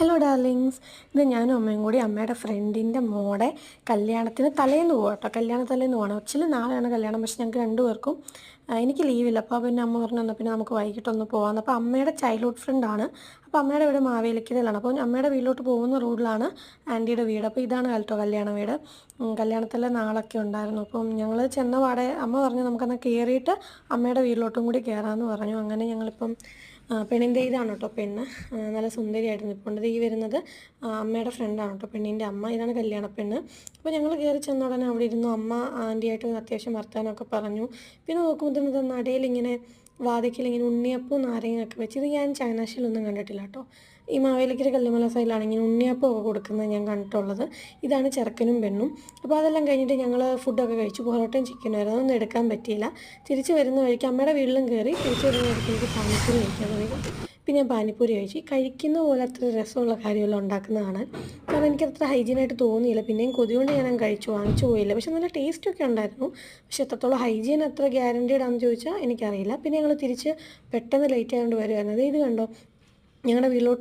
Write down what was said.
Hello darlings, ഇത് ഞാനും അമ്മയും കൂടി അമ്മയുടെ ഫ്രണ്ടിൻ്റെ മോടെ കല്യാണത്തിന് തലേന്ന് പോകാം കേട്ടോ. കല്യാണ തലേന്ന് പോകണം. ആക്ച്വലി നാളെയാണ് കല്യാണം, പക്ഷെ ഞങ്ങൾക്ക് രണ്ടുപേർക്കും എനിക്ക് ലീവില്ല. അപ്പോൾ പിന്നെ അമ്മ പറഞ്ഞു എന്നാൽ പിന്നെ നമുക്ക് വൈകിട്ടൊന്ന് പോകാമെന്ന്. അപ്പോൾ അമ്മയുടെ ചൈൽഡ്ഹുഡ് ഫ്രണ്ടാണ്. അപ്പോൾ അമ്മയുടെ വീട് മാവേലിക്കരയിലാണ്. അപ്പോൾ അമ്മയുടെ വീട്ടിലോട്ട് പോകുന്ന റോഡിലാണ് ആൻറ്റിയുടെ വീട്. അപ്പോൾ ഇതാണ് കേട്ടോ കല്യാണ വീട്. കല്യാണത്തിലെ നാളൊക്കെ ഉണ്ടായിരുന്നു. അപ്പം ഞങ്ങൾ ചെന്ന പാടെ അമ്മ പറഞ്ഞു നമുക്കെന്നാൽ കയറിയിട്ട് അമ്മയുടെ വീട്ടിലോട്ടും കൂടി കയറാമെന്ന് പറഞ്ഞു. അങ്ങനെ ഞങ്ങളിപ്പം പെണ്ണിൻ്റെ ഇതാണ് കേട്ടോ പെണ്ണ്. നല്ല സുന്ദരിയായിട്ട് നിൽപ്പുണ്ട്. ഈ വരുന്നത് അമ്മയുടെ ഫ്രണ്ടാണ് കേട്ടോ പെണ്ണിൻ്റെ അമ്മ. ഇതാണ് കല്യാണ പെണ്ണ്. അപ്പോൾ ഞങ്ങൾ കയറി ചെന്ന ഉടനെ അവിടെ ഇരുന്നു. അമ്മ ആൻറ്റിയായിട്ട് അത്യാവശ്യം വർത്താനമൊക്കെ പറഞ്ഞു. പിന്നെ നോക്കുമ്പോൾ നടയിലിങ്ങനെ വാതിക്കലിങ്ങനെ ഉണ്ണിയപ്പവും നാരങ്ങയൊക്കെ വെച്ച്, ഇത് ഞാൻ ചങ്ങനാശ്ശേരിയിലൊന്നും കണ്ടിട്ടില്ല കേട്ടോ. ഈ മാവേലിക്കര കല്ലുമല സൈഡിലാണ് ഇങ്ങനെ ഉണ്ണിയപ്പമൊക്കെ കൊടുക്കുന്നത് ഞാൻ കണ്ടിട്ടുള്ളത്. ഇതാണ് ചെറുക്കനും പെണ്ണും. അപ്പോൾ അതെല്ലാം കഴിഞ്ഞിട്ട് ഞങ്ങൾ ഫുഡൊക്കെ കഴിച്ചു. പൊറോട്ടയും ചിക്കനും ആയിരുന്നു. അതൊന്നും എടുക്കാൻ പറ്റിയില്ല. തിരിച്ച് വരുന്ന വഴിക്ക് അമ്മയുടെ വീട്ടിലും കയറി. തിരിച്ച് വരുന്ന വഴിക്ക് എനിക്ക് പാനിപ്പൂരി കഴിക്കാൻ തോന്നി. പിന്നെ ഞാൻ പാനിപ്പൂരി കഴിച്ചു. കഴിക്കുന്ന പോലെ അത്ര രസമുള്ള കാര്യമല്ല ഉണ്ടാക്കുന്നതാണ്. കാരണം എനിക്കത്ര ഹൈജീനായിട്ട് തോന്നിയില്ല. പിന്നെയും കൊതികൊണ്ട് ഞാൻ കഴിച്ചു, വാങ്ങിച്ചു പോയില്ല. പക്ഷെ നല്ല ടേസ്റ്റൊക്കെ ഉണ്ടായിരുന്നു. പക്ഷെ എത്രത്തോളം ഹൈജീൻ അത്ര ഗ്യാരൻറ്റീഡ് ആണെന്ന് ചോദിച്ചാൽ എനിക്കറിയില്ല. പിന്നെ ഞങ്ങൾ തിരിച്ച് പെട്ടെന്ന് ലേറ്റ് ആയതുകൊണ്ട് വരുമായിരുന്നു. ഇത് കണ്ടോ, ഞങ്ങളുടെ വീട്ടിലോട്ട്